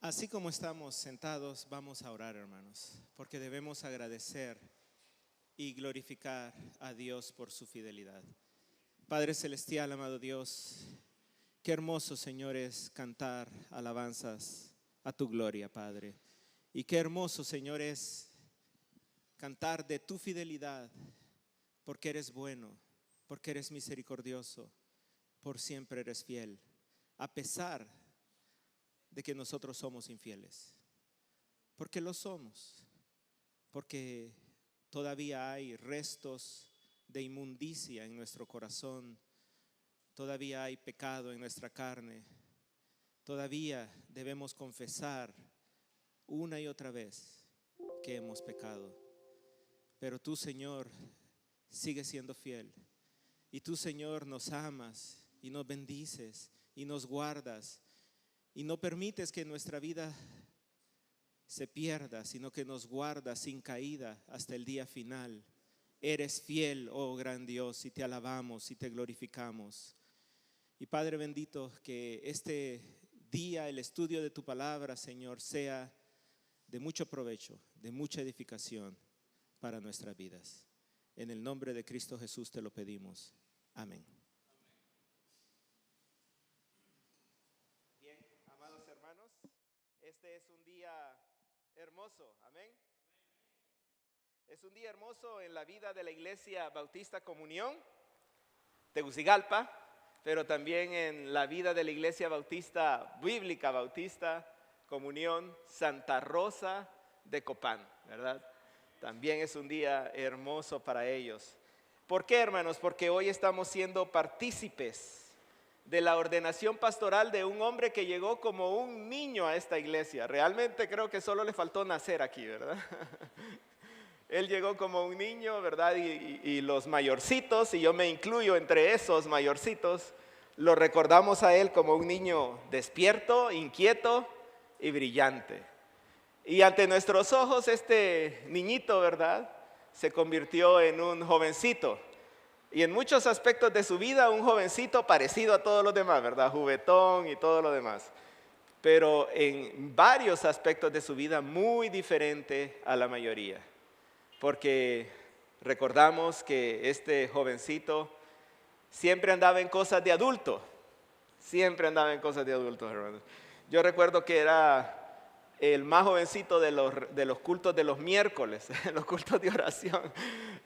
Así como estamos sentados, vamos a orar, hermanos, porque debemos agradecer y glorificar a Dios por su fidelidad. Padre celestial, amado Dios, qué hermoso, Señor, es cantar alabanzas a tu gloria, Padre. Y qué hermoso, Señor, es cantar de tu fidelidad, porque eres bueno, porque eres misericordioso, por siempre eres fiel, a pesar de que nosotros somos infieles. Porque lo somos, porque todavía hay restos de inmundicia en nuestro corazón, todavía hay pecado en nuestra carne, todavía debemos confesar una y otra vez que hemos pecado. Pero tú, Señor, sigues siendo fiel, y tú, Señor, nos amas y nos bendices y nos guardas y no permites que nuestra vida se pierda, sino que nos guardas sin caída hasta el día final. Eres fiel, oh gran Dios, y te alabamos y te glorificamos. Y Padre bendito, que este día, el estudio de tu palabra, Señor, sea de mucho provecho, de mucha edificación para nuestras vidas. En el nombre de Cristo Jesús te lo pedimos. Amén. Bien, amados hermanos, este es un día hermoso, amén. Es un día hermoso en la vida de la Iglesia Bautista Comunión Tegucigalpa, pero también en la vida de la Iglesia Bautista Bíblica Bautista Comunión Santa Rosa de Copán, ¿verdad? También es un día hermoso para ellos. ¿Por qué, hermanos? Porque hoy estamos siendo partícipes de la ordenación pastoral de un hombre que llegó como un niño a esta iglesia. Realmente creo que solo le faltó nacer aquí, ¿verdad? Él llegó como un niño, ¿verdad? Y los mayorcitos, y yo me incluyo entre esos mayorcitos, lo recordamos a él como un niño despierto, inquieto y brillante. Y ante nuestros ojos este niñito, ¿verdad?, se convirtió en un jovencito. Y en muchos aspectos de su vida, un jovencito parecido a todos los demás, ¿verdad? Juguetón y todo lo demás. Pero en varios aspectos de su vida muy diferente a la mayoría. Porque recordamos que este jovencito siempre andaba en cosas de adulto. Siempre andaba en cosas de adultos, hermanos. Yo recuerdo que era el más jovencito de los cultos de los miércoles, los cultos de oración.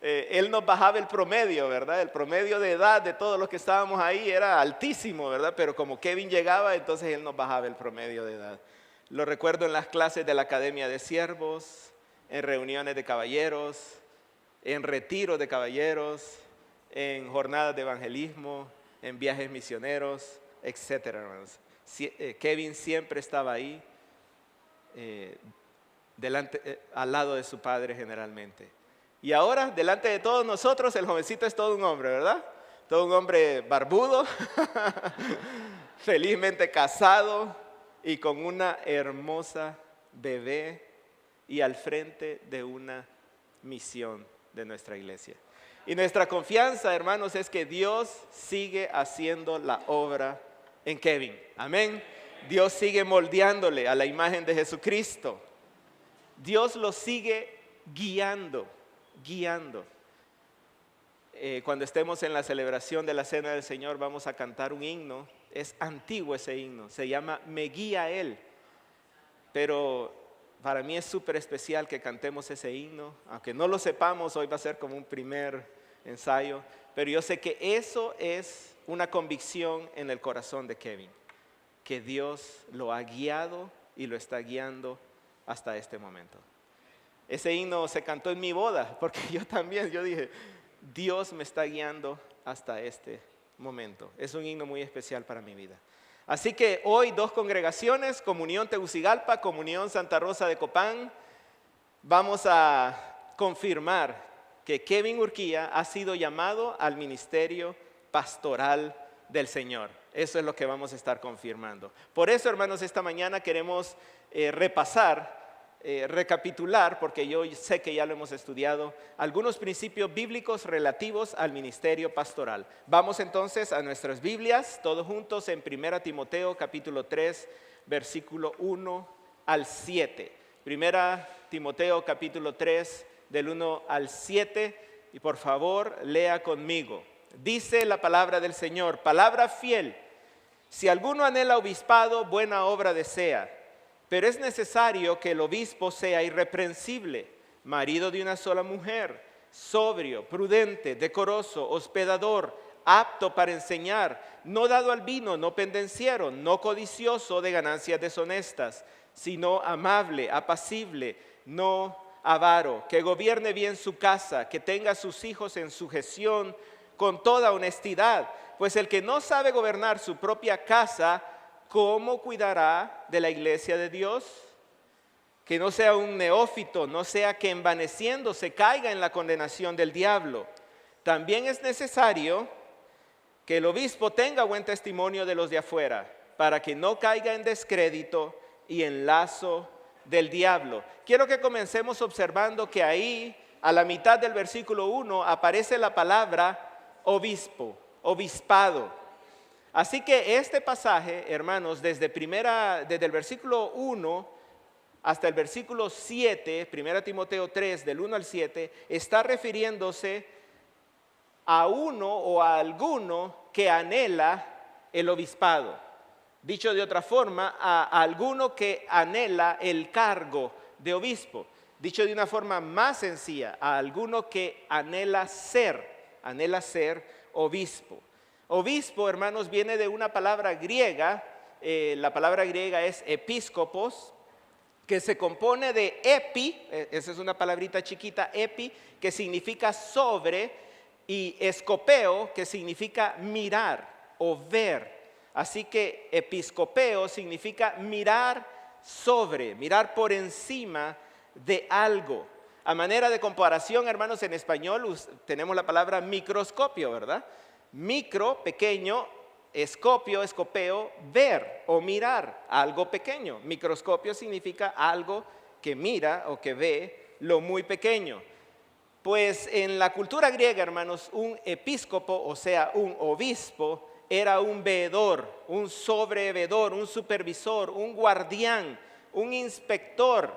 Él nos bajaba el promedio, ¿verdad? El promedio de edad de todos los que estábamos ahí era altísimo, ¿verdad? Pero como Kevin llegaba, entonces él nos bajaba el promedio de edad. Lo recuerdo en las clases de la Academia de Siervos, en reuniones de caballeros, en retiros de caballeros, en jornadas de evangelismo, en viajes misioneros, etcétera, hermanos. Kevin siempre estaba ahí, al lado de su padre generalmente. Y ahora, delante de todos nosotros, el jovencito es todo un hombre, ¿verdad? Todo un hombre barbudo, felizmente casado y con una hermosa bebé y al frente de una misión de nuestra iglesia. Y nuestra confianza, hermanos, es que Dios sigue haciendo la obra en Kevin. Amén. Dios sigue moldeándole a la imagen de Jesucristo. Dios lo sigue guiando. Cuando estemos en la celebración de la Cena del Señor vamos a cantar un himno. Es antiguo ese himno, se llama Me guía Él. Pero para mí es súper especial que cantemos ese himno. Aunque no lo sepamos, hoy va a ser como un primer ensayo. Pero yo sé que eso es una convicción en el corazón de Kevin, que Dios lo ha guiado y lo está guiando hasta este momento. Ese himno se cantó en mi boda, porque yo dije, Dios me está guiando hasta este momento. Es un himno muy especial para mi vida. Así que hoy dos congregaciones, Comunión Tegucigalpa, Comunión Santa Rosa de Copán, vamos a confirmar que Kevin Urquía ha sido llamado al ministerio pastoral del Señor. Eso es lo que vamos a estar confirmando. Por eso, hermanos, esta mañana queremos recapitular, porque yo sé que ya lo hemos estudiado, algunos principios bíblicos relativos al ministerio pastoral. Vamos entonces a nuestras Biblias, todos juntos en 1 Timoteo capítulo 3, versículo 1 al 7. Primera Timoteo capítulo 3 del 1 al 7. Y por favor, lea conmigo. Dice la palabra del Señor, palabra fiel. Si alguno anhela obispado, buena obra desea. Pero es necesario que el obispo sea irreprensible, marido de una sola mujer, sobrio, prudente, decoroso, hospedador, apto para enseñar, no dado al vino, no pendenciero, no codicioso de ganancias deshonestas, sino amable, apacible, no avaro, que gobierne bien su casa, que tenga a sus hijos en sujeción con toda honestidad. Pues el que no sabe gobernar su propia casa, ¿cómo cuidará de la iglesia de Dios? Que no sea un neófito, no sea que envaneciéndose caiga en la condenación del diablo. También es necesario que el obispo tenga buen testimonio de los de afuera, para que no caiga en descrédito y en lazo del diablo. Quiero que comencemos observando que ahí, a la mitad del versículo 1, aparece la palabra obispo, obispado. Así que este pasaje, hermanos, desde el versículo 1 hasta el versículo 7, 1 Timoteo 3, del 1 al 7, está refiriéndose a uno o a alguno que anhela el obispado. Dicho de otra forma, a alguno que anhela el cargo de obispo. Dicho de una forma más sencilla, a alguno que anhela ser obispo. Obispo, hermanos, viene de una palabra griega, la palabra griega es episcopos, que se compone de epi, esa es una palabrita chiquita, epi, que significa sobre, y escopeo, que significa mirar o ver. Así que episcopeo significa mirar sobre, mirar por encima de algo. A manera de comparación, hermanos, en español tenemos la palabra microscopio, ¿verdad? Micro, pequeño, escopio, escopeo, ver o mirar algo pequeño. Microscopio significa algo que mira o que ve lo muy pequeño. Pues en la cultura griega, hermanos, un episcopo, o sea, un obispo, era un veedor, un sobreveedor, un supervisor, un guardián, un inspector,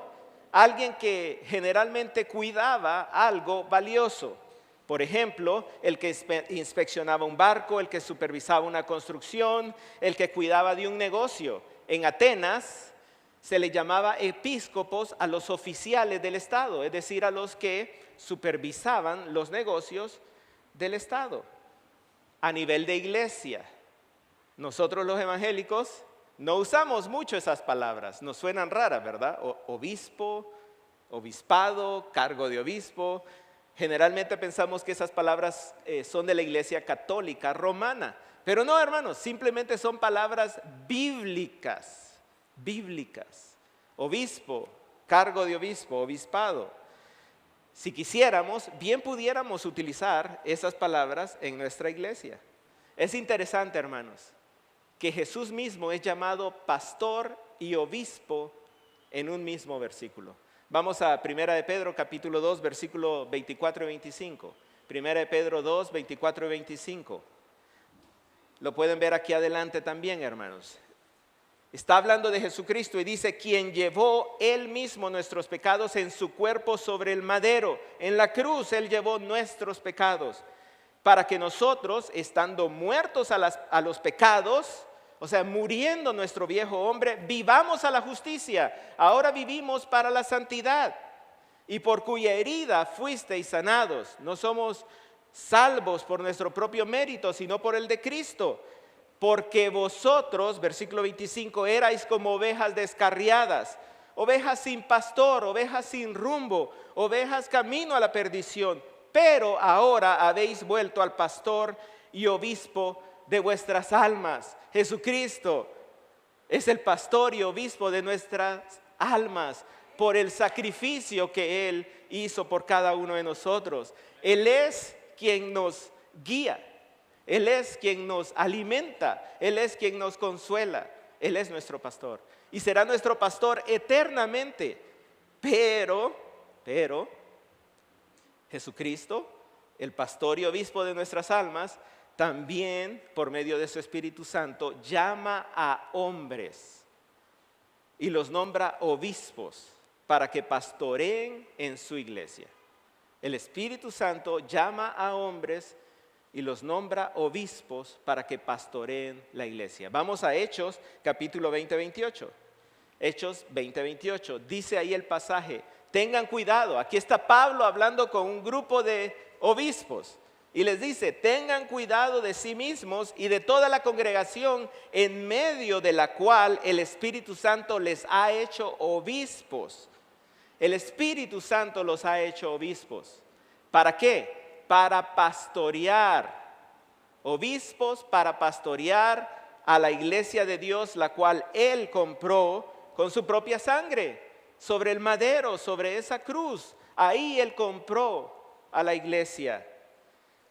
alguien que generalmente cuidaba algo valioso. Por ejemplo, el que inspeccionaba un barco, el que supervisaba una construcción, el que cuidaba de un negocio. En Atenas se le llamaba episcopos a los oficiales del Estado, es decir, a los que supervisaban los negocios del Estado. A nivel de iglesia, nosotros los evangélicos no usamos mucho esas palabras, nos suenan raras, ¿verdad? Obispo, obispado, cargo de obispo. Generalmente pensamos que esas palabras son de la iglesia católica romana, pero no, hermanos, simplemente son palabras bíblicas. Obispo, cargo de obispo, obispado. Si quisiéramos, bien pudiéramos utilizar esas palabras en nuestra iglesia. Es interesante, hermanos, que Jesús mismo es llamado pastor y obispo en un mismo versículo. Vamos a 1 de Pedro capítulo 2, versículo 24 y 25. 1 de Pedro 2, 24 y 25. Lo pueden ver aquí adelante también, hermanos. Está hablando de Jesucristo y dice, quien llevó Él mismo nuestros pecados en su cuerpo sobre el madero. En la cruz Él llevó nuestros pecados, para que nosotros, estando muertos a los pecados, o sea, muriendo nuestro viejo hombre, vivamos a la justicia. Ahora vivimos para la santidad, y por cuya herida fuisteis sanados. No somos salvos por nuestro propio mérito, sino por el de Cristo. Porque vosotros, versículo 25, erais como ovejas descarriadas, ovejas sin pastor, ovejas sin rumbo, ovejas camino a la perdición. Pero ahora habéis vuelto al pastor y obispo de vuestras almas. Jesucristo es el pastor y obispo de nuestras almas por el sacrificio que Él hizo por cada uno de nosotros. Él es quien nos guía. Él es quien nos alimenta, Él es quien nos consuela, Él es nuestro pastor y será nuestro pastor eternamente. Pero Jesucristo, el pastor y obispo de nuestras almas, también por medio de su Espíritu Santo llama a hombres y los nombra obispos para que pastoreen en su iglesia. El Espíritu Santo llama a hombres y los nombra obispos para que pastoreen la iglesia. Vamos a Hechos capítulo 20-28. Hechos 20-28. Dice ahí el pasaje, tengan cuidado. Aquí está Pablo hablando con un grupo de obispos. Y les dice, tengan cuidado de sí mismos y de toda la congregación en medio de la cual el Espíritu Santo les ha hecho obispos. El Espíritu Santo los ha hecho obispos. ¿Para qué? Para pastorear. Obispos para pastorear a la iglesia de Dios, la cual Él compró con su propia sangre. Sobre el madero, sobre esa cruz. Ahí Él compró a la iglesia.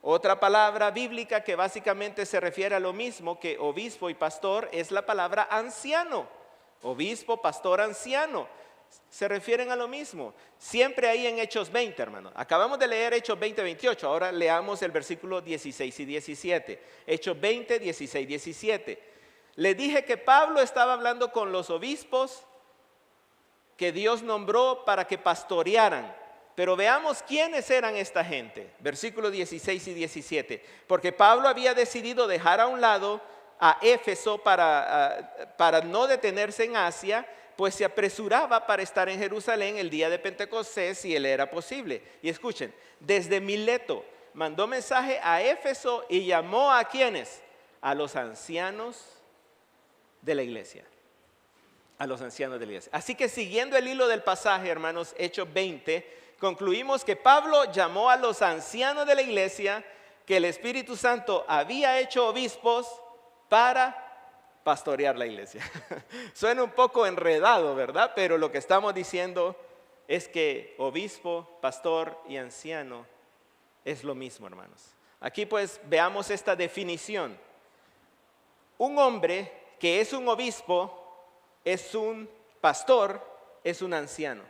Otra palabra bíblica que básicamente se refiere a lo mismo que obispo y pastor es la palabra anciano. Obispo, pastor, anciano. Se refieren a lo mismo. Siempre ahí en Hechos 20, hermano. Acabamos de leer Hechos 20-28. Ahora leamos el versículo 16 y 17. Hechos 20, 16, 17. Le dije que Pablo estaba hablando con los obispos que Dios nombró para que pastorearan. Pero veamos quiénes eran esta gente. Versículos 16 y 17. Porque Pablo había decidido dejar a un lado a Éfeso para no detenerse en Asia, pues se apresuraba para estar en Jerusalén el día de Pentecostés si él era posible. Y escuchen, desde Mileto mandó mensaje a Éfeso y llamó a ¿quiénes? A los ancianos de la iglesia. A los ancianos de la iglesia. Así que siguiendo el hilo del pasaje, hermanos, Hechos 20, concluimos que Pablo llamó a los ancianos de la iglesia que el Espíritu Santo había hecho obispos para pastorear la iglesia. Suena un poco enredado, ¿verdad? Pero lo que estamos diciendo es que obispo, pastor y anciano es lo mismo, hermanos. Aquí pues veamos esta definición. Un hombre que es un obispo, es un pastor, es un anciano.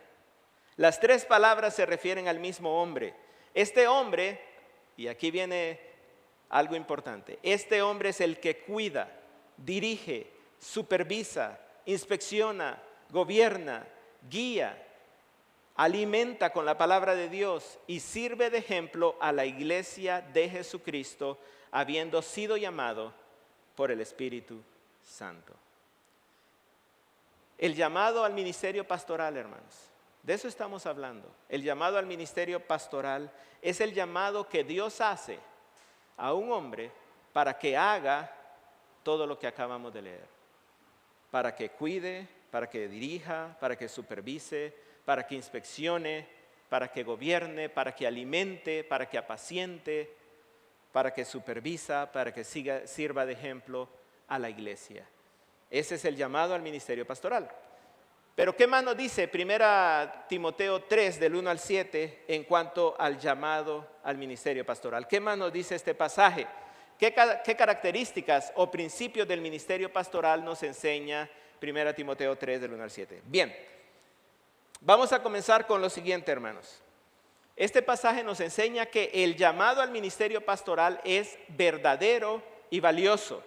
Las tres palabras se refieren al mismo hombre. Este hombre, y aquí viene algo importante, este hombre es el que cuida, dirige, supervisa, inspecciona, gobierna, guía, alimenta con la palabra de Dios y sirve de ejemplo a la iglesia de Jesucristo, habiendo sido llamado por el Espíritu Santo. El llamado al ministerio pastoral, hermanos. De eso estamos hablando. El llamado al ministerio pastoral es el llamado que Dios hace a un hombre para que haga todo lo que acabamos de leer. Para que cuide, para que dirija, para que supervise, para que inspeccione, para que gobierne, para que alimente, para que apaciente, para que supervisa, para que sirva de ejemplo a la iglesia. Ese es el llamado al ministerio pastoral. Pero ¿qué más nos dice 1 Timoteo 3 del 1 al 7 en cuanto al llamado al ministerio pastoral? ¿Qué más nos dice este pasaje? ¿Qué características o principios del ministerio pastoral nos enseña 1 Timoteo 3 del 1 al 7? Bien, vamos a comenzar con lo siguiente, hermanos. Este pasaje nos enseña que el llamado al ministerio pastoral es verdadero y valioso.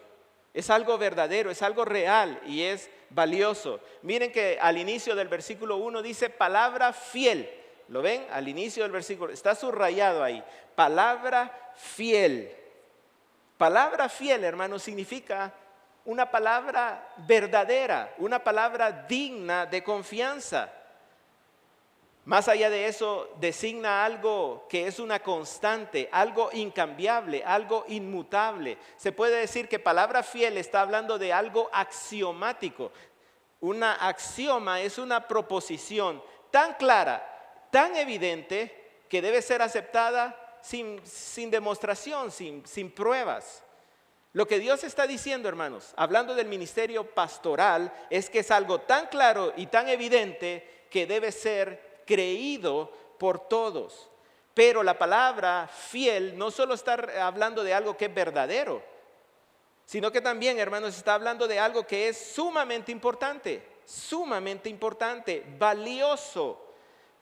Es algo verdadero, es algo real y es valioso. Miren que al inicio del versículo 1 dice palabra fiel. ¿Lo ven? Al inicio del versículo, está subrayado ahí. Palabra fiel. Palabra fiel, hermanos, significa una palabra verdadera, una palabra digna de confianza. Más allá de eso, designa algo que es una constante, algo incambiable, algo inmutable. Se puede decir que palabra fiel está hablando de algo axiomático. Una axioma es una proposición tan clara, tan evidente, que debe ser aceptada sin demostración, sin pruebas. Lo que Dios está diciendo, hermanos, hablando del ministerio pastoral, es que es algo tan claro y tan evidente que debe ser creído por todos. Pero la palabra fiel no solo está hablando de algo que es verdadero, sino que también, hermanos, está hablando de algo que es sumamente importante, valioso.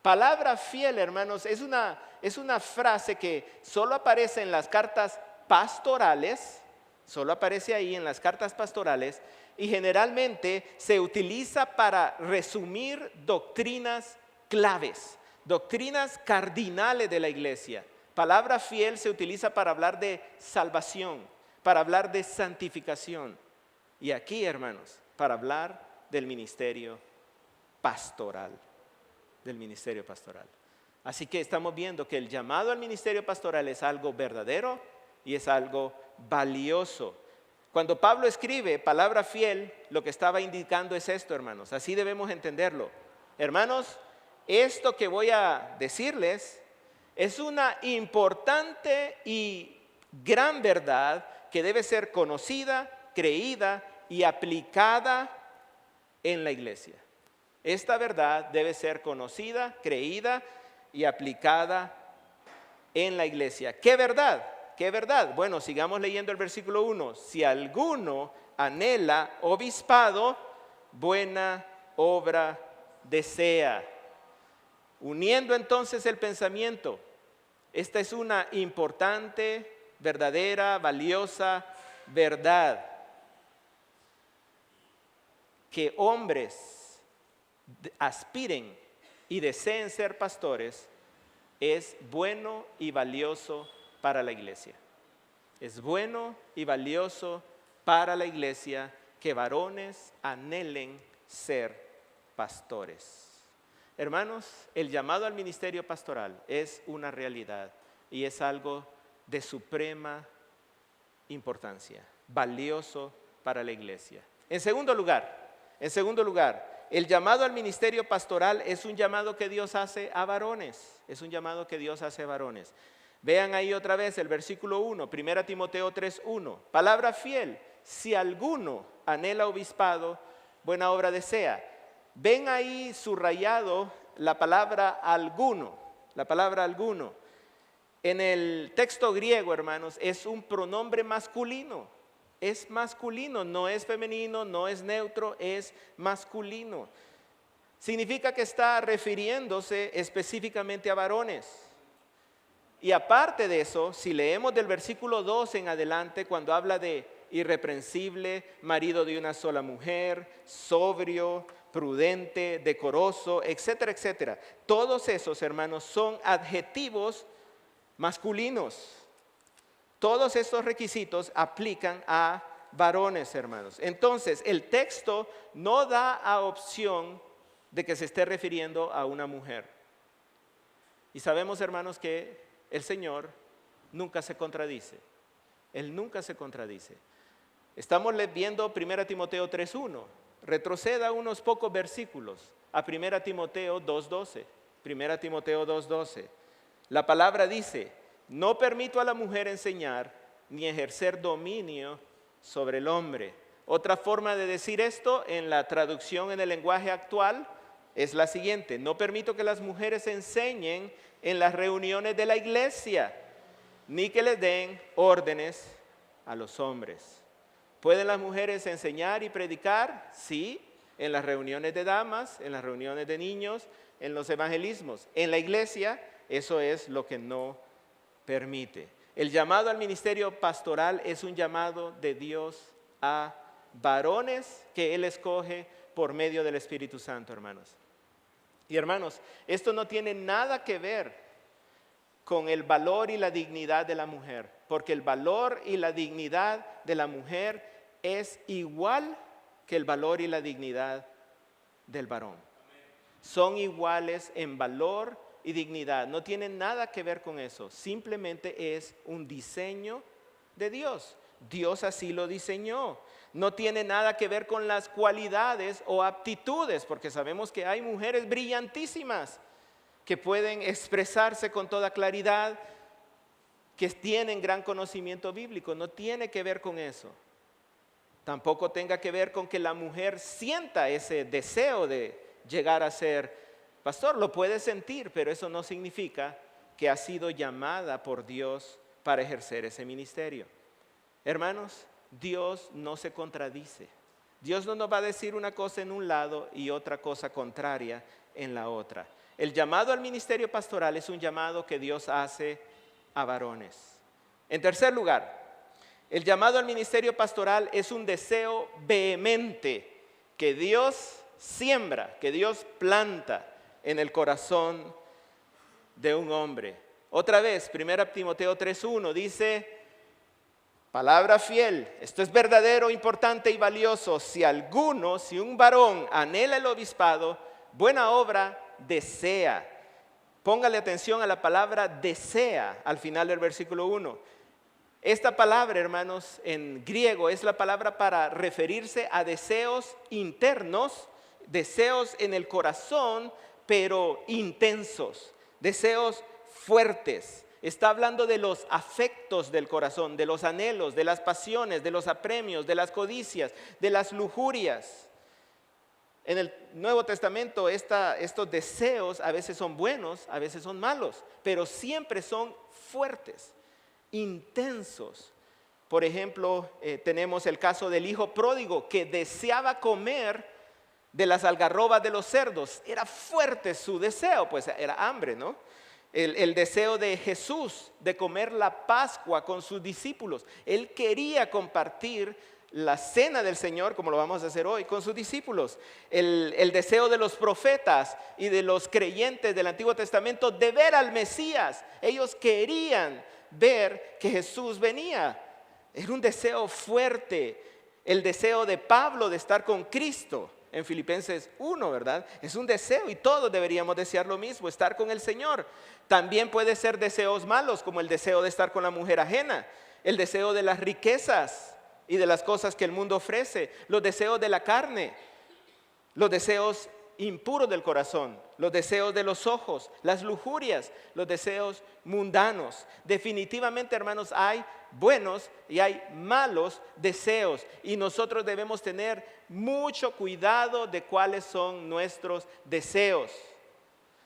Palabra fiel, hermanos, es una frase que solo aparece en las cartas pastorales Solo aparece ahí en las cartas pastorales y generalmente se utiliza para resumir doctrinas claves, doctrinas cardinales de la iglesia. Palabra fiel se utiliza para hablar de salvación, para hablar de santificación. Y aquí, hermanos, para hablar del ministerio pastoral, del ministerio pastoral. Así que estamos viendo que el llamado al ministerio pastoral es algo verdadero y es algo valioso. Cuando Pablo escribe palabra fiel, lo que estaba indicando es esto, hermanos. Así debemos entenderlo. Hermanos, esto que voy a decirles es una importante y gran verdad que debe ser conocida, creída y aplicada en la iglesia. Esta verdad debe ser conocida, creída y aplicada en la iglesia. ¿Qué verdad? ¿Qué verdad? Bueno, sigamos leyendo el versículo 1. Si alguno anhela obispado, buena obra desea. Uniendo entonces el pensamiento, esta es una importante, verdadera, valiosa verdad. Que hombres aspiren y deseen ser pastores es bueno y valioso para la iglesia. Es bueno y valioso para la iglesia que varones anhelen ser pastores. Hermanos, el llamado al ministerio pastoral es una realidad y es algo de suprema importancia, valioso para la iglesia. En segundo lugar, el llamado al ministerio pastoral es un llamado que Dios hace a varones. Es un llamado que Dios hace a varones. Vean ahí otra vez el versículo 1, 1 Timoteo 3:1. Palabra fiel, si alguno anhela obispado, buena obra desea. Ven ahí subrayado la palabra alguno, la palabra alguno. En el texto griego, hermanos, es un pronombre masculino. Es masculino, no es femenino, no es neutro, es masculino. Significa que está refiriéndose específicamente a varones. Y aparte de eso, si leemos del versículo 2 en adelante, cuando habla de irreprensible, marido de una sola mujer, sobrio, prudente, decoroso, etcétera, etcétera. Todos esos, hermanos, son adjetivos masculinos. Todos estos requisitos aplican a varones, hermanos. Entonces, el texto no da a opción de que se esté refiriendo a una mujer. Y sabemos, hermanos, que el Señor nunca se contradice. Él nunca se contradice. Estamos viendo 1 Timoteo 3:1. Retroceda unos pocos versículos a 1 Timoteo 2:12. 1 Timoteo 2:12. La palabra dice: no permito a la mujer enseñar ni ejercer dominio sobre el hombre. Otra forma de decir esto en la traducción en el lenguaje actual es la siguiente: no permito que las mujeres enseñen en las reuniones de la iglesia, ni que les den órdenes a los hombres. ¿Pueden las mujeres enseñar y predicar? Sí, en las reuniones de damas, en las reuniones de niños, en los evangelismos. En la iglesia, eso es lo que no permite. El llamado al ministerio pastoral es un llamado de Dios a varones que Él escoge por medio del Espíritu Santo, hermanos. Y hermanos, esto no tiene nada que ver con el valor y la dignidad de la mujer, porque el valor y la dignidad de la mujer es igual que el valor y la dignidad del varón. Son iguales en valor y dignidad, no tienen nada que ver con eso, simplemente es un diseño de Dios. Dios así lo diseñó. No tiene nada que ver con las cualidades o aptitudes, porque sabemos que hay mujeres brillantísimas que pueden expresarse con toda claridad, que tienen gran conocimiento bíblico. No tiene que ver con eso. Tampoco tenga que ver con que la mujer sienta ese deseo de llegar a ser pastor. Lo puede sentir, pero eso no significa que ha sido llamada por Dios para ejercer ese ministerio. Hermanos, Dios no se contradice. Dios no nos va a decir una cosa en un lado y otra cosa contraria en la otra. El llamado al ministerio pastoral es un llamado que Dios hace a varones. En tercer lugar, El llamado al ministerio pastoral es un deseo vehemente que Dios siembra, que Dios planta en el corazón de un hombre. Otra vez, 1 Timoteo 3:1 dice, palabra fiel, esto es verdadero, importante y valioso. Si un varón anhela el obispado, buena obra desea. Póngale atención a la palabra desea al final del versículo 1. Esta palabra, hermanos, en griego es la palabra para referirse a deseos internos, deseos en el corazón, pero intensos, deseos fuertes. Está hablando de los afectos del corazón, de los anhelos, de las pasiones, de los apremios, de las codicias, de las lujurias. En el Nuevo Testamento estos deseos a veces son buenos, a veces son malos, pero siempre son fuertes, intensos. Por ejemplo, tenemos el caso del hijo pródigo que deseaba comer de las algarrobas de los cerdos. Era fuerte su deseo, pues era hambre, ¿no? El deseo de Jesús de comer la Pascua con sus discípulos. Él quería compartir la cena del Señor, como lo vamos a hacer hoy, con sus discípulos. El deseo de los profetas y de los creyentes del Antiguo Testamento de ver al Mesías. Ellos querían ver que Jesús venía. Era un deseo fuerte. El deseo de Pablo de estar con Cristo en Filipenses 1, ¿verdad? Es un deseo y todos deberíamos desear lo mismo, estar con el Señor. También puede ser deseos malos, como el deseo de estar con la mujer ajena, el deseo de las riquezas y de las cosas que el mundo ofrece, los deseos de la carne, los deseos impuros del corazón, los deseos de los ojos, las lujurias, los deseos mundanos. Definitivamente, hermanos, hay buenos y hay malos deseos y nosotros debemos tener mucho cuidado de cuáles son nuestros deseos,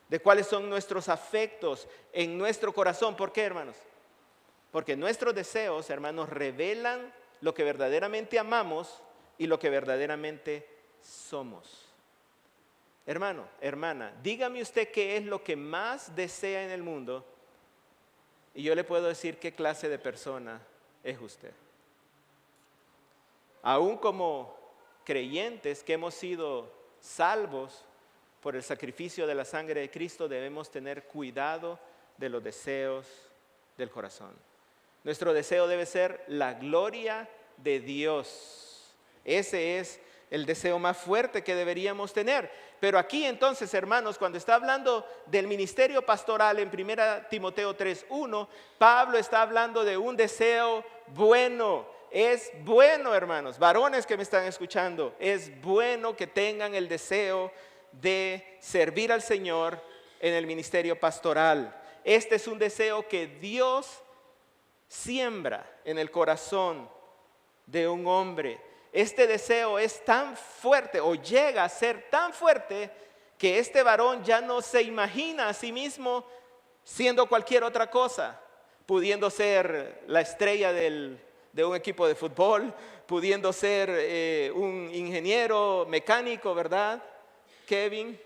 de cuáles son nuestros afectos en nuestro corazón. ¿Por qué, hermanos? Porque nuestros deseos, hermanos, revelan lo que verdaderamente amamos y lo que verdaderamente somos. Hermano, hermana, dígame usted qué es lo que más desea en el mundo y yo le puedo decir qué clase de persona es usted. Aún como creyentes que hemos sido salvos por el sacrificio de la sangre de Cristo, debemos tener cuidado de los deseos del corazón. Nuestro deseo debe ser la gloria de Dios. Ese es el deseo más fuerte que deberíamos tener. Pero aquí entonces, hermanos, cuando está hablando del ministerio pastoral en 1 Timoteo 3:1, Pablo está hablando de un deseo bueno. Es bueno, hermanos, varones que me están escuchando, es bueno que tengan el deseo de servir al Señor en el ministerio pastoral. Este es un deseo que Dios siembra en el corazón de un hombre. Este deseo es tan fuerte o llega a ser tan fuerte que este varón ya no se imagina a sí mismo siendo cualquier otra cosa, pudiendo ser la estrella de un equipo de fútbol, pudiendo ser un ingeniero mecánico, ¿verdad, Kevin?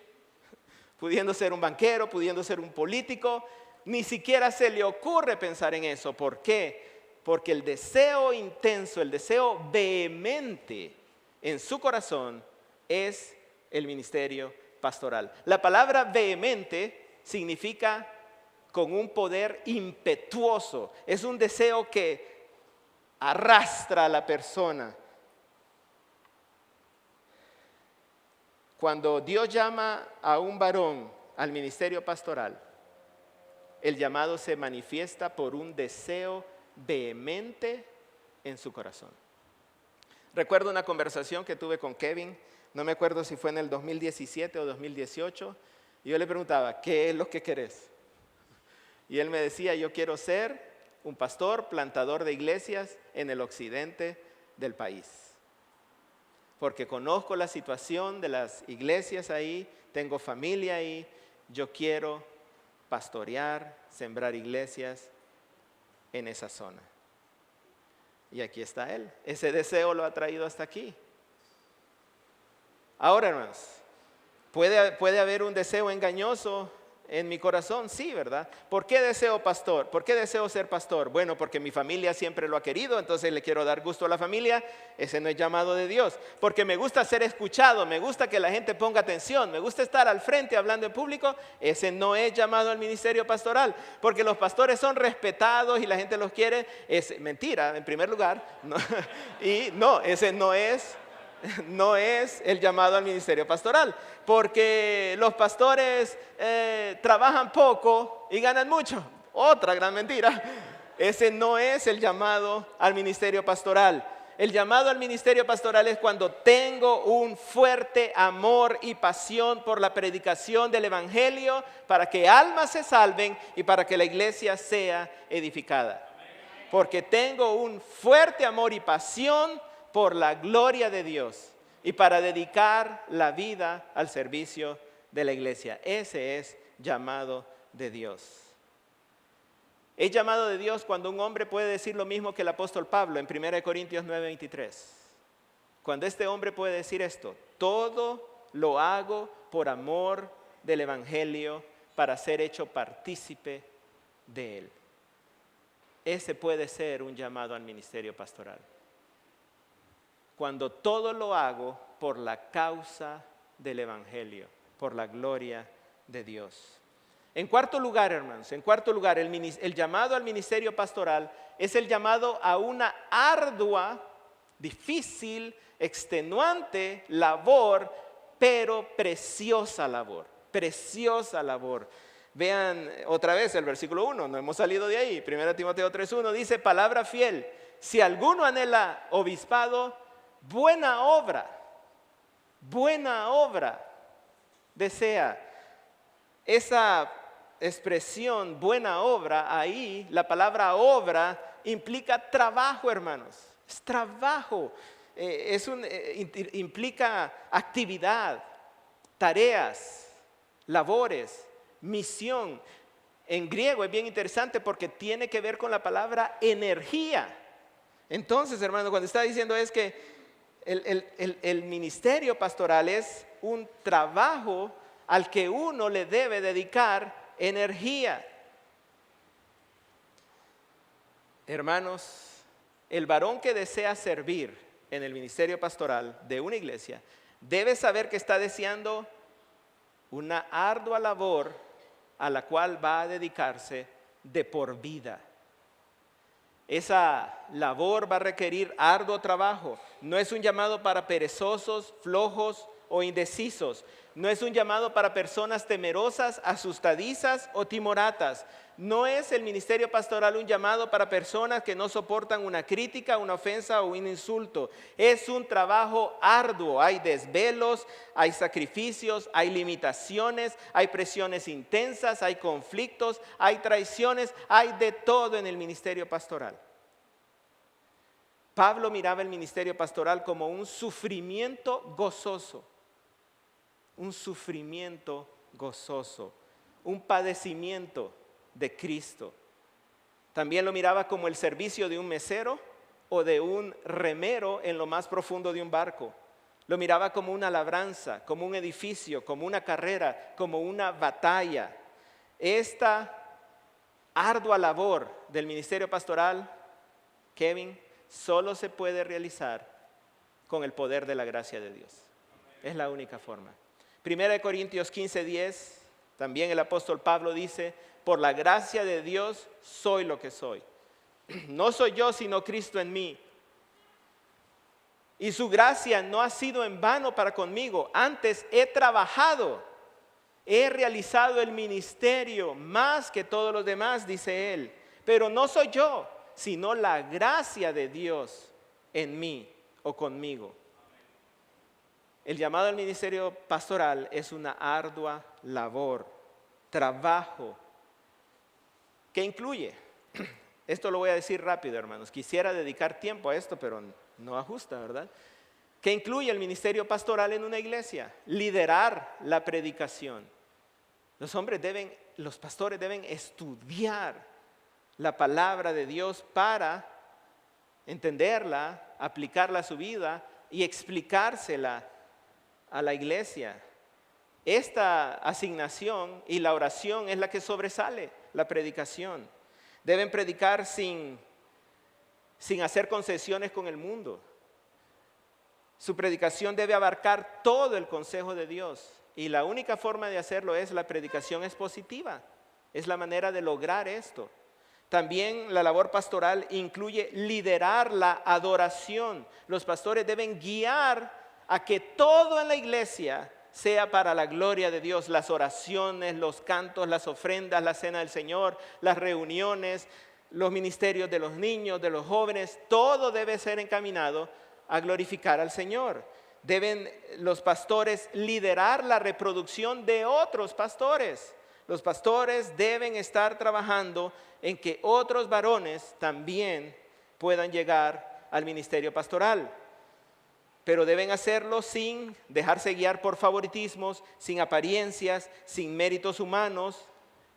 Pudiendo ser un banquero, pudiendo ser un político. Ni siquiera se le ocurre pensar en eso. ¿Por qué? Porque el deseo intenso, el deseo vehemente en su corazón es el ministerio pastoral. La palabra vehemente significa con un poder impetuoso. Es un deseo que arrastra a la persona. Cuando Dios llama a un varón al ministerio pastoral, el llamado se manifiesta por un deseo vehemente en su corazón. Recuerdo una conversación que tuve con Kevin, no me acuerdo si fue en el 2017 o 2018, y yo le preguntaba, ¿qué es lo que querés? Y él me decía, yo quiero ser un pastor, plantador de iglesias en el occidente del país, porque conozco la situación de las iglesias ahí, tengo familia ahí, yo quiero pastorear, sembrar iglesias en esa zona. Y aquí está él. Ese deseo lo ha traído hasta aquí. Ahora, hermanos, puede haber un deseo engañoso en mi corazón, sí, ¿verdad? ¿Por qué deseo pastor? ¿Por qué deseo ser pastor? Bueno, porque mi familia siempre lo ha querido, entonces le quiero dar gusto a la familia. Ese no es llamado de Dios. Porque me gusta ser escuchado, me gusta que la gente ponga atención, me gusta estar al frente hablando en público. Ese no es llamado al ministerio pastoral. Porque los pastores son respetados y la gente los quiere. Es mentira, en primer lugar. No. Y no, ese no es el llamado al ministerio pastoral, porque los pastores trabajan poco y ganan mucho. Otra gran mentira. Ese no es el llamado al ministerio pastoral. El llamado al ministerio pastoral es cuando tengo un fuerte amor y pasión por la predicación del evangelio, para que almas se salven y para que la iglesia sea edificada. Porque tengo un fuerte amor y pasión por la gloria de Dios y para dedicar la vida al servicio de la iglesia. Ese es llamado de Dios. Es llamado de Dios cuando un hombre puede decir lo mismo que el apóstol Pablo en 1 Corintios 9:23. Cuando este hombre puede decir esto: todo lo hago por amor del evangelio, para ser hecho partícipe de él. Ese puede ser un llamado al ministerio pastoral. Cuando todo lo hago por la causa del evangelio, por la gloria de Dios. En cuarto lugar, hermanos, el llamado al ministerio pastoral es el llamado a una ardua, difícil, extenuante labor, pero preciosa labor. Preciosa labor. Vean otra vez el versículo 1, no hemos salido de ahí. 1 Timoteo 3:1 dice: palabra fiel, si alguno anhela obispado, buena obra desea. Esa expresión buena obra, ahí la palabra obra implica trabajo, hermanos. Es trabajo, implica actividad, tareas, labores, misión. En griego es bien interesante porque tiene que ver con la palabra energía. Entonces, hermano, cuando está diciendo es que el ministerio pastoral es un trabajo al que uno le debe dedicar energía. Hermanos, el varón que desea servir en el ministerio pastoral de una iglesia debe saber que está deseando una ardua labor a la cual va a dedicarse de por vida. Esa labor va a requerir arduo trabajo. No es un llamado para perezosos, flojos o indecisos. No es un llamado para personas temerosas, asustadizas o timoratas. No es el ministerio pastoral un llamado para personas que no soportan una crítica, una ofensa o un insulto. Es un trabajo arduo. Hay desvelos, hay sacrificios, hay limitaciones, hay presiones intensas, hay conflictos, hay traiciones, hay de todo en el ministerio pastoral. Pablo miraba el ministerio pastoral como un sufrimiento gozoso. Un sufrimiento gozoso, un padecimiento de Cristo. También lo miraba como el servicio de un mesero o de un remero en lo más profundo de un barco. Lo miraba como una labranza, como un edificio, como una carrera, como una batalla. Esta ardua labor del ministerio pastoral, Kevin, solo se puede realizar con el poder de la gracia de Dios. Es la única forma. 1 Corintios 15:10, también el apóstol Pablo dice: por la gracia de Dios soy lo que soy. No soy yo, sino Cristo en mí. Y su gracia no ha sido en vano para conmigo. Antes he trabajado, he realizado el ministerio más que todos los demás, dice él. Pero no soy yo, sino la gracia de Dios en mí o conmigo. El llamado al ministerio pastoral es una ardua labor, trabajo, que incluye, esto lo voy a decir rápido, hermanos, quisiera dedicar tiempo a esto, pero no ajusta, ¿verdad? Que incluye el ministerio pastoral en una iglesia, liderar la predicación. Los pastores deben estudiar la palabra de Dios para entenderla, aplicarla a su vida y explicársela a la iglesia. esta asignación y la oración es la que sobresale la predicación. Deben predicar sin hacer concesiones con el mundo. Su predicación debe abarcar todo el consejo de Dios. Y la única forma de hacerlo es la predicación expositiva. Es la manera de lograr esto. También la labor pastoral incluye liderar la adoración. Los pastores deben guiar a que todo en la iglesia sea para la gloria de Dios. Las oraciones, los cantos, las ofrendas, la cena del Señor, las reuniones, los ministerios de los niños, de los jóvenes, todo debe ser encaminado a glorificar al Señor. Deben los pastores liderar la reproducción de otros pastores. Los pastores deben estar trabajando en que otros varones también puedan llegar al ministerio pastoral. Pero deben hacerlo sin dejarse guiar por favoritismos, sin apariencias, sin méritos humanos,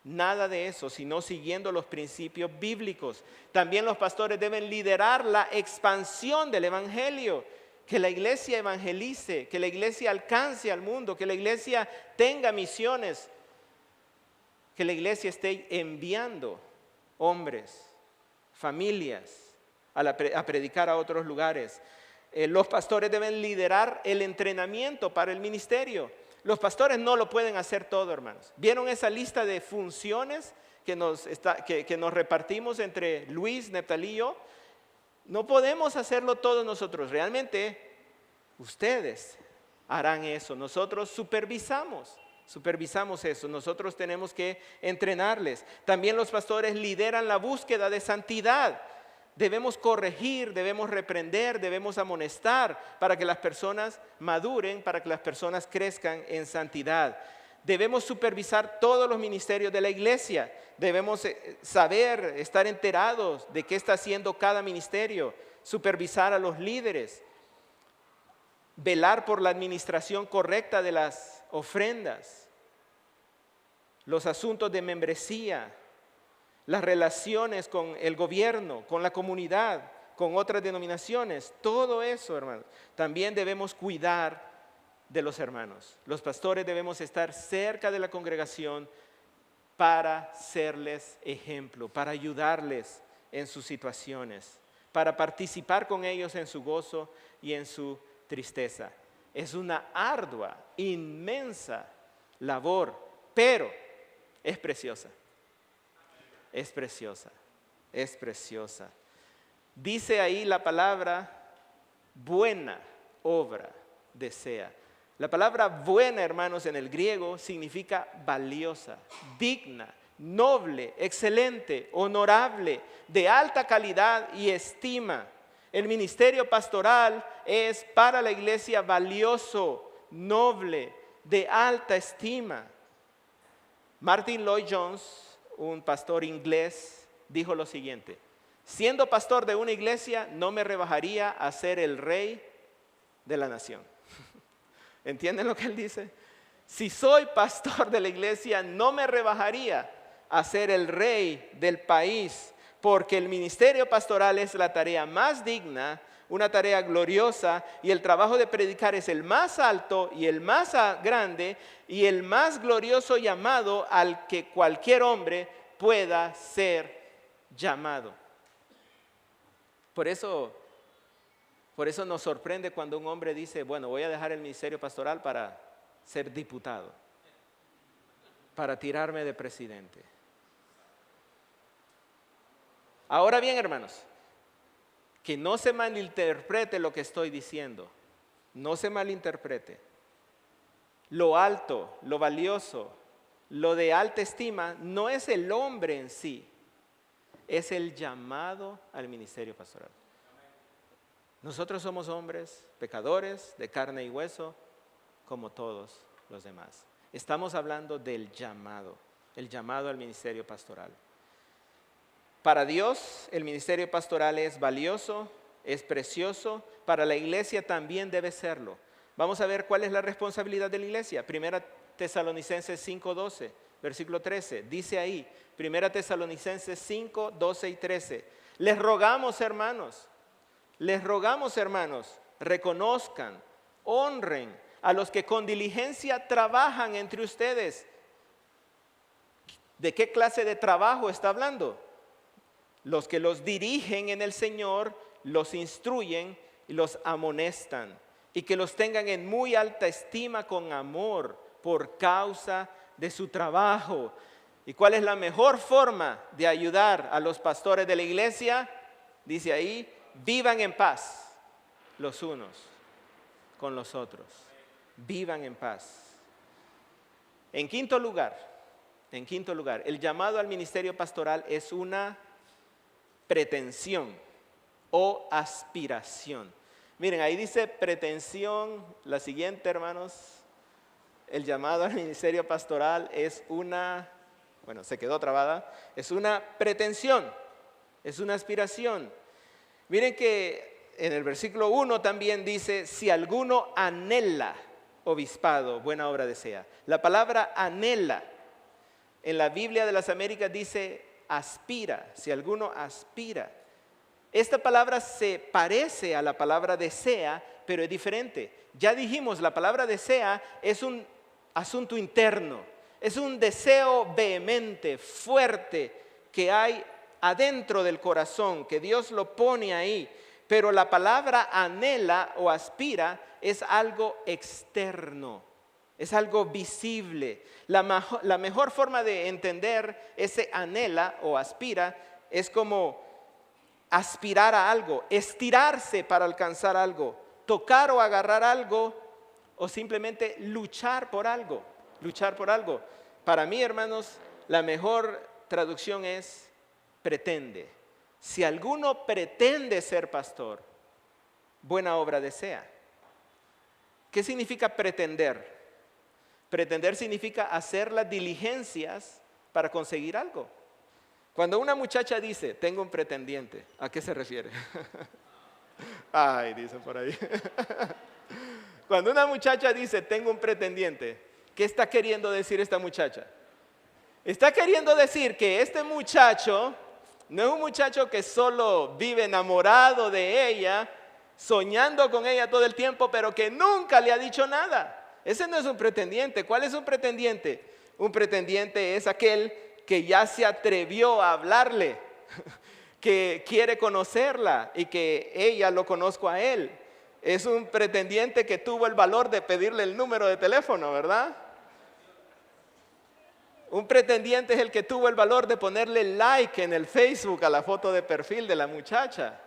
nada de eso, sino siguiendo los principios bíblicos. También los pastores deben liderar la expansión del evangelio, que la iglesia evangelice, que la iglesia alcance al mundo, que la iglesia tenga misiones, que la iglesia esté enviando hombres, familias a predicar a otros lugares. Los pastores deben liderar el entrenamiento para el ministerio. Los pastores no lo pueden hacer todo, hermanos. ¿Vieron esa lista de funciones que nos repartimos entre Luis, Neptalí y yo? No podemos hacerlo todos nosotros. Realmente ustedes harán eso. Nosotros supervisamos eso. Nosotros tenemos que entrenarles. También los pastores lideran la búsqueda de santidad. Debemos corregir, debemos reprender, debemos amonestar para que las personas maduren, para que las personas crezcan en santidad. Debemos supervisar todos los ministerios de la iglesia. Debemos saber, estar enterados de qué está haciendo cada ministerio. Supervisar a los líderes. Velar por la administración correcta de las ofrendas. Los asuntos de membresía. Las relaciones con el gobierno, con la comunidad, con otras denominaciones. Todo eso, hermanos. También debemos cuidar de los hermanos. Los pastores debemos estar cerca de la congregación para serles ejemplo, para ayudarles en sus situaciones, para participar con ellos en su gozo y en su tristeza. Es una ardua, inmensa labor, pero es preciosa. Es preciosa, es preciosa. Dice ahí la palabra buena obra desea. La palabra buena, hermanos, en el griego significa valiosa, digna, noble, excelente, honorable, de alta calidad y estima. El ministerio pastoral es para la iglesia valioso, noble, de alta estima. Martin Lloyd-Jones, un pastor inglés, dijo lo siguiente: siendo pastor de una iglesia no me rebajaría a ser el rey de la nación. ¿Entienden lo que él dice? Si soy pastor de la iglesia no me rebajaría a ser el rey del país, porque el ministerio pastoral es la tarea más digna, una tarea gloriosa, y el trabajo de predicar es el más alto y el más grande y el más glorioso llamado al que cualquier hombre pueda ser llamado. Por eso nos sorprende cuando un hombre dice: bueno, voy a dejar el ministerio pastoral para ser diputado, para tirarme de presidente. Ahora bien, hermanos, que no se malinterprete lo que estoy diciendo. No se malinterprete. Lo alto, lo valioso, lo de alta estima no es el hombre en sí, es el llamado al ministerio pastoral. Nosotros somos hombres pecadores de carne y hueso como todos los demás. Estamos hablando del llamado, el llamado al ministerio pastoral. Para Dios el ministerio pastoral es valioso, es precioso. Para la iglesia también debe serlo. Vamos a ver cuál es la responsabilidad de la iglesia. Primera Tesalonicenses 5:12, versículo 13. Dice ahí, Primera Tesalonicenses 5, 12 y 13. Les rogamos, hermanos, reconozcan, honren a los que con diligencia trabajan entre ustedes. ¿De qué clase de trabajo está hablando? Los que los dirigen en el Señor, los instruyen y los amonestan, y que los tengan en muy alta estima con amor por causa de su trabajo. ¿Y cuál es la mejor forma de ayudar a los pastores de la iglesia? Dice ahí, vivan en paz los unos con los otros. Vivan en paz. En quinto lugar, el llamado al ministerio pastoral es una pretensión o aspiración. Miren, ahí dice pretensión. La siguiente, hermanos, el llamado al ministerio pastoral es una, se quedó trabada, es una pretensión, es una aspiración. Miren que en el versículo 1 también dice, si alguno anhela obispado, buena obra desea. La palabra anhela en la Biblia de las Américas dice aspira, si alguno aspira. Esta palabra se parece a la palabra desea, pero es diferente. Ya dijimos, la palabra desea es un asunto interno, es un deseo vehemente, fuerte, que hay adentro del corazón, que Dios lo pone ahí. Pero la palabra anhela o aspira es algo externo, es algo visible. La mejor forma de entender ese anhela o aspira es como aspirar a algo, estirarse para alcanzar algo, tocar o agarrar algo, o simplemente luchar por algo, Para mí, hermanos, la mejor traducción es pretende. Si alguno pretende ser pastor, buena obra desea. ¿Qué significa pretender? Pretender significa hacer las diligencias para conseguir algo. Cuando una muchacha dice, tengo un pretendiente, ¿a qué se refiere? Ay, dicen por ahí. Cuando una muchacha dice, tengo un pretendiente, ¿qué está queriendo decir esta muchacha? Está queriendo decir que este muchacho no es un muchacho que solo vive enamorado de ella, soñando con ella todo el tiempo, pero que nunca le ha dicho nada. Ese no es un pretendiente. ¿Cuál es un pretendiente? Un pretendiente es aquel que ya se atrevió a hablarle, que quiere conocerla y que ella lo conozca a él. Es un pretendiente que tuvo el valor de pedirle el número de teléfono, ¿verdad? Un pretendiente es el que tuvo el valor de ponerle like en el Facebook a la foto de perfil de la muchacha.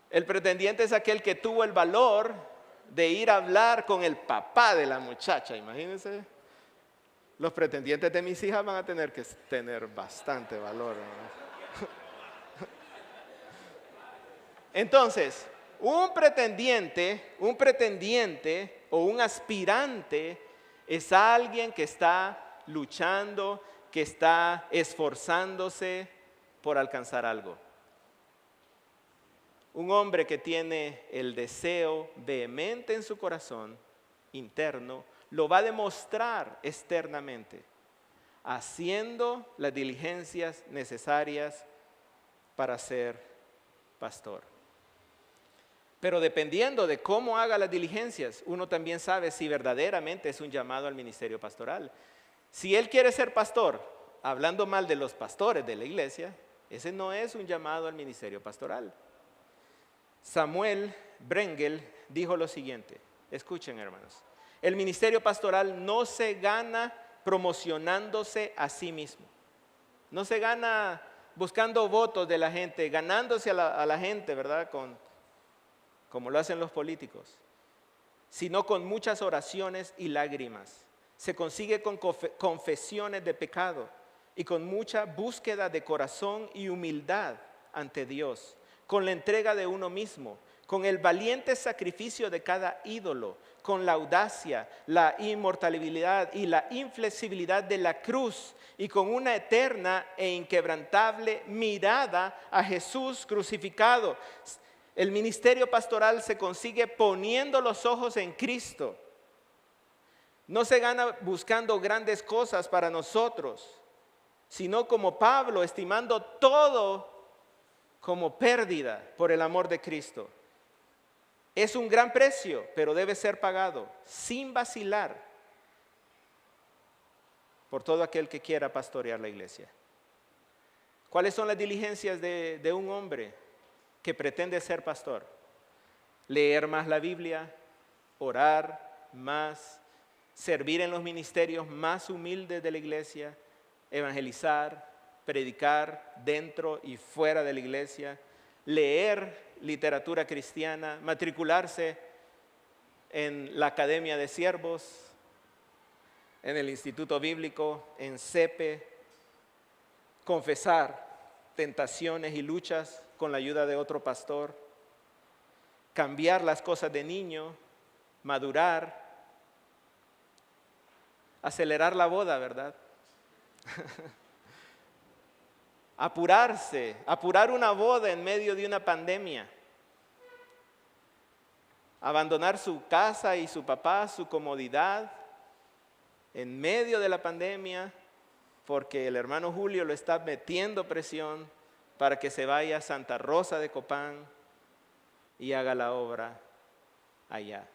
El pretendiente es aquel que tuvo el valor de ir a hablar con el papá de la muchacha, imagínense. Los pretendientes de mis hijas van a tener que tener bastante valor, ¿no? Entonces, un pretendiente o un aspirante es alguien que está luchando, que está esforzándose por alcanzar algo. Un hombre que tiene el deseo vehemente en su corazón interno, lo va a demostrar externamente, haciendo las diligencias necesarias para ser pastor. Pero dependiendo de cómo haga las diligencias, uno también sabe si verdaderamente es un llamado al ministerio pastoral. Si él quiere ser pastor, hablando mal de los pastores de la iglesia, ese no es un llamado al ministerio pastoral. Samuel Brengel dijo lo siguiente, escuchen, hermanos. El ministerio pastoral no se gana promocionándose a sí mismo. No se gana buscando votos de la gente, ganándose a la gente, ¿verdad? Como lo hacen los políticos. Sino con muchas oraciones y lágrimas. Se consigue con confesiones de pecado y con mucha búsqueda de corazón y humildad ante Dios. Con la entrega de uno mismo, con el valiente sacrificio de cada ídolo, con la audacia, la inmortalidad y la inflexibilidad de la cruz y con una eterna e inquebrantable mirada a Jesús crucificado. El ministerio pastoral se consigue poniendo los ojos en Cristo. No se gana buscando grandes cosas para nosotros, sino como Pablo, estimando todo como pérdida por el amor de Cristo. Es un gran precio, pero debe ser pagado sin vacilar por todo aquel que quiera pastorear la iglesia. ¿Cuáles son las diligencias de un hombre que pretende ser pastor? Leer más la Biblia, orar más, servir en los ministerios más humildes de la iglesia, evangelizar, predicar dentro y fuera de la iglesia, leer literatura cristiana, matricularse en la Academia de Siervos, en el Instituto Bíblico, en CEPE, confesar tentaciones y luchas con la ayuda de otro pastor, cambiar las cosas de niño, madurar, acelerar la boda, ¿verdad? Apurar una boda en medio de una pandemia. Abandonar su casa y su papá, su comodidad, en medio de la pandemia, porque el hermano Julio lo está metiendo presión para que se vaya a Santa Rosa de Copán y haga la obra allá.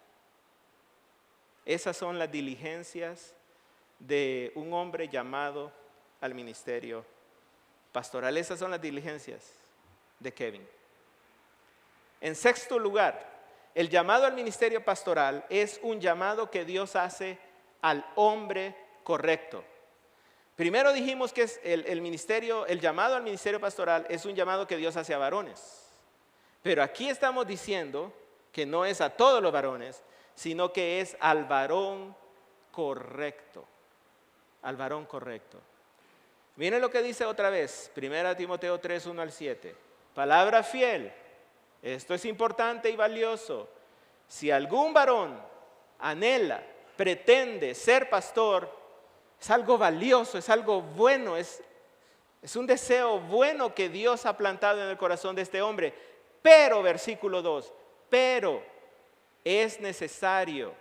Esas son las diligencias de un hombre llamado al ministerio pastoral. Esas son las diligencias de Kevin. En sexto lugar, el llamado al ministerio pastoral es un llamado que Dios hace al hombre correcto. Primero dijimos que es el llamado al ministerio pastoral es un llamado que Dios hace a varones. Pero aquí estamos diciendo que no es a todos los varones, sino que es al varón correcto. Al varón correcto. Miren lo que dice otra vez, 1 Timoteo 3, 1 al 7. Palabra fiel. Esto es importante y valioso. Si algún varón anhela, pretende ser pastor, es algo valioso, es algo bueno, es un deseo bueno que Dios ha plantado en el corazón de este hombre. Pero, versículo 2, pero es necesario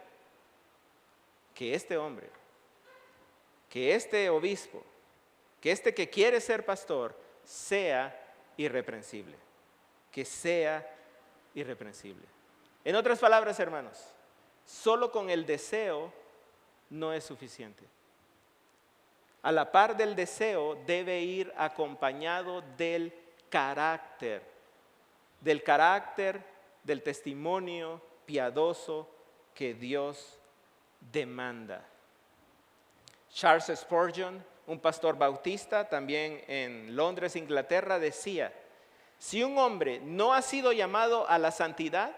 que este hombre, que este obispo, que este que quiere ser pastor, sea irreprensible. Que sea irreprensible. En otras palabras, hermanos, solo con el deseo no es suficiente. A la par del deseo debe ir acompañado del carácter del testimonio piadoso que Dios demanda. Charles Spurgeon, un pastor bautista también en Londres, Inglaterra, decía: si un hombre no ha sido llamado a la santidad,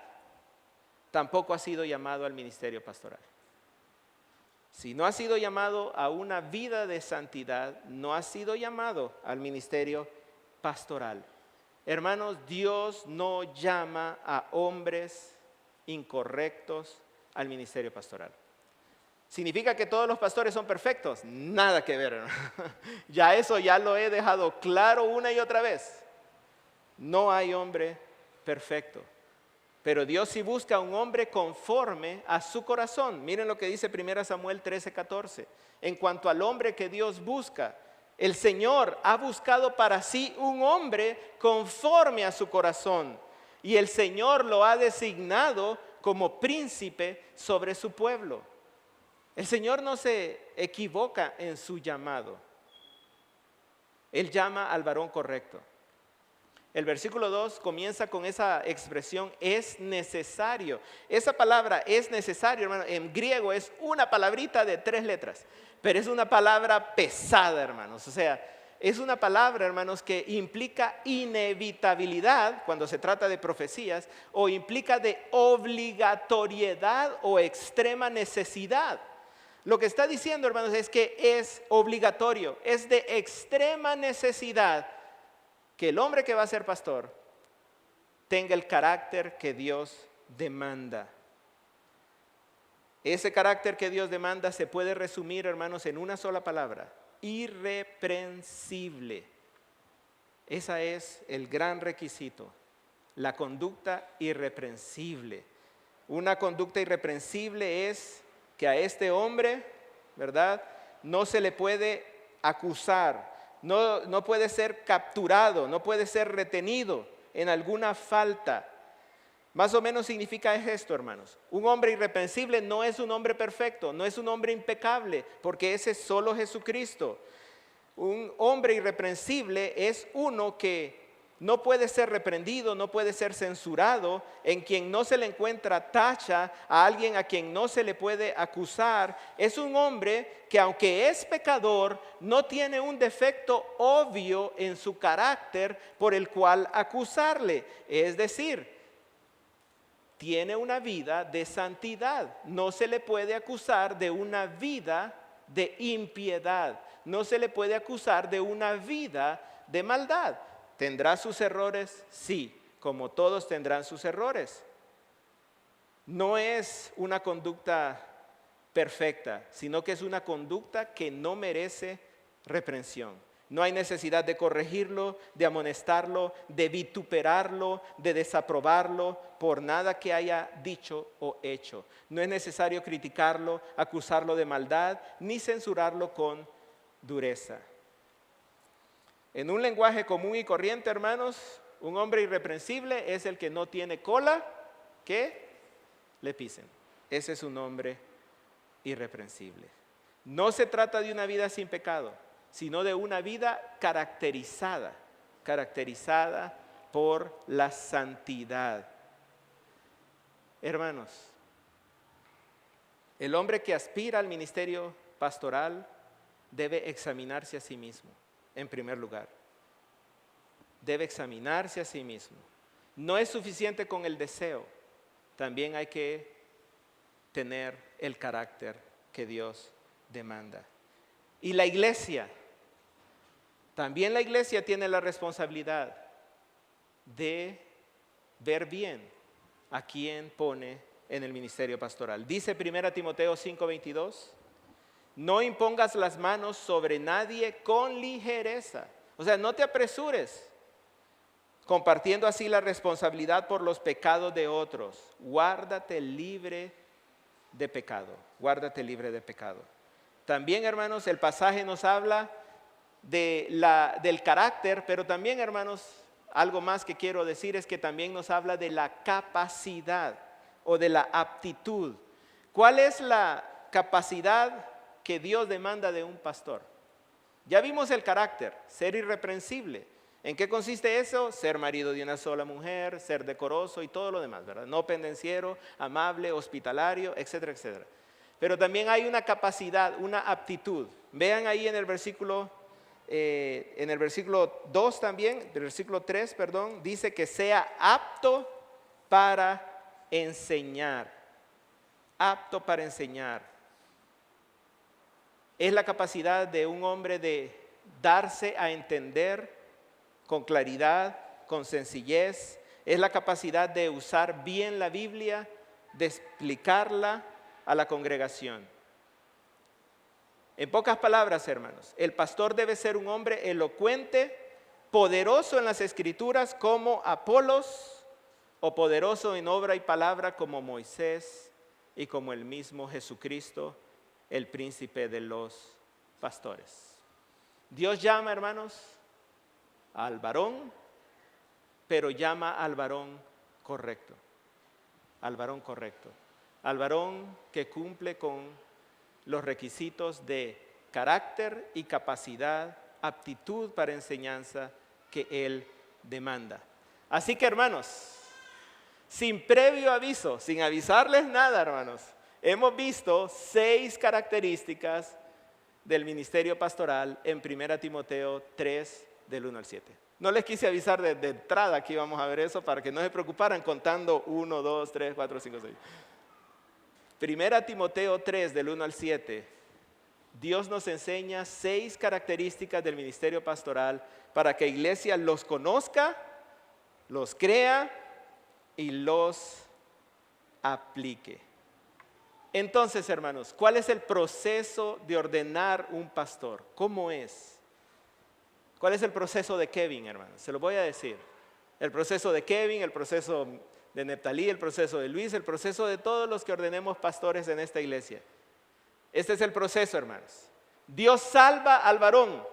tampoco ha sido llamado al ministerio pastoral. Si no ha sido llamado a una vida de santidad, no ha sido llamado al ministerio pastoral. Hermanos, Dios no llama a hombres incorrectos al ministerio pastoral. ¿Significa que todos los pastores son perfectos? Nada que ver, hermano. Ya lo he dejado claro una y otra vez. No hay hombre perfecto. Pero Dios sí busca un hombre conforme a su corazón. Miren lo que dice 1 Samuel 13, 14. En cuanto al hombre que Dios busca, el Señor ha buscado para sí un hombre conforme a su corazón. Y el Señor lo ha designado como príncipe sobre su pueblo. El Señor no se equivoca en su llamado. Él llama al varón correcto. El versículo 2 comienza con esa expresión, es necesario. Esa palabra es necesario, hermano, en griego es una palabrita de 3 letras, pero es una palabra pesada, hermanos. O sea, es una palabra, hermanos, que implica inevitabilidad cuando se trata de profecías, o implica de obligatoriedad o extrema necesidad. Lo que está diciendo, hermanos, es que es obligatorio, es de extrema necesidad que el hombre que va a ser pastor tenga el carácter que Dios demanda. Ese carácter que Dios demanda se puede resumir, hermanos, en una sola palabra: irreprensible. Ese es el gran requisito, la conducta irreprensible. Una conducta irreprensible es que a este hombre, ¿verdad?, no se le puede acusar. No puede ser capturado, no puede ser retenido en alguna falta. Más o menos significa esto, hermanos. Un hombre irreprensible no es un hombre perfecto, no es un hombre impecable, porque ese es solo Jesucristo. Un hombre irreprensible es uno que no puede ser reprendido, no puede ser censurado, en quien no se le encuentra tacha, a alguien a quien no se le puede acusar. Es un hombre que, aunque es pecador, no tiene un defecto obvio en su carácter por el cual acusarle. Es decir, tiene una vida de santidad. No se le puede acusar de una vida de impiedad. No se le puede acusar de una vida de maldad. ¿Tendrá sus errores? Sí, como todos tendrán sus errores. No es una conducta perfecta, sino que es una conducta que no merece reprensión. No hay necesidad de corregirlo, de amonestarlo, de vituperarlo, de desaprobarlo por nada que haya dicho o hecho. No es necesario criticarlo, acusarlo de maldad, ni censurarlo con dureza. En un lenguaje común y corriente, hermanos, un hombre irreprensible es el que no tiene cola que le pisen. Ese es un hombre irreprensible. No se trata de una vida sin pecado, sino de una vida caracterizada por la santidad. Hermanos, el hombre que aspira al ministerio pastoral debe examinarse a sí mismo. En primer lugar, debe examinarse a sí mismo. No es suficiente con el deseo, también hay que tener el carácter que Dios demanda. Y la iglesia, también la iglesia tiene la responsabilidad de ver bien a quien pone en el ministerio pastoral. Dice 1 Timoteo 5:22. No impongas las manos sobre nadie con ligereza. O sea, no te apresures, compartiendo así la responsabilidad por los pecados de otros. Guárdate libre de pecado. Guárdate libre de pecado. También, hermanos, el pasaje nos habla del carácter, pero también, hermanos, algo más que quiero decir es que también nos habla de la capacidad o de la aptitud. ¿Cuál es la capacidad que Dios demanda de un pastor? Ya vimos el carácter, ser irreprensible. ¿En qué consiste eso? Ser marido de una sola mujer, ser decoroso y todo lo demás, ¿verdad? No pendenciero, amable, hospitalario, etcétera, etcétera. Pero también hay una capacidad, una aptitud. Vean ahí en el versículo 2 también, el versículo 3, perdón, dice que sea apto para enseñar. Apto para enseñar. Es la capacidad de un hombre de darse a entender con claridad, con sencillez. Es la capacidad de usar bien la Biblia, de explicarla a la congregación. En pocas palabras, hermanos, el pastor debe ser un hombre elocuente, poderoso en las Escrituras como Apolos, o poderoso en obra y palabra como Moisés y como el mismo Jesucristo, el príncipe de los pastores. Dios llama, hermanos, al varón, pero llama al varón correcto. Al varón correcto. Al varón que cumple con los requisitos de carácter y capacidad, aptitud para enseñanza que Él demanda. Así que, hermanos, sin previo aviso, sin avisarles nada, hermanos, hemos visto 6 características del ministerio pastoral en 1 Timoteo 3, del 1 al 7. No les quise avisar de entrada que íbamos a ver eso para que no se preocuparan contando 1, 2, 3, 4, 5, 6. 1 Timoteo 3, del 1 al 7, Dios nos enseña 6 características del ministerio pastoral para que la iglesia los conozca, los crea y los aplique. Entonces, hermanos, ¿cuál es el proceso de ordenar un pastor? ¿Cómo es? ¿Cuál es el proceso de Kevin, hermanos? Se lo voy a decir. El proceso de Kevin, el proceso de Neptalí, el proceso de Luis, el proceso de todos los que ordenemos pastores en esta iglesia. Este es el proceso, hermanos. Dios salva al varón.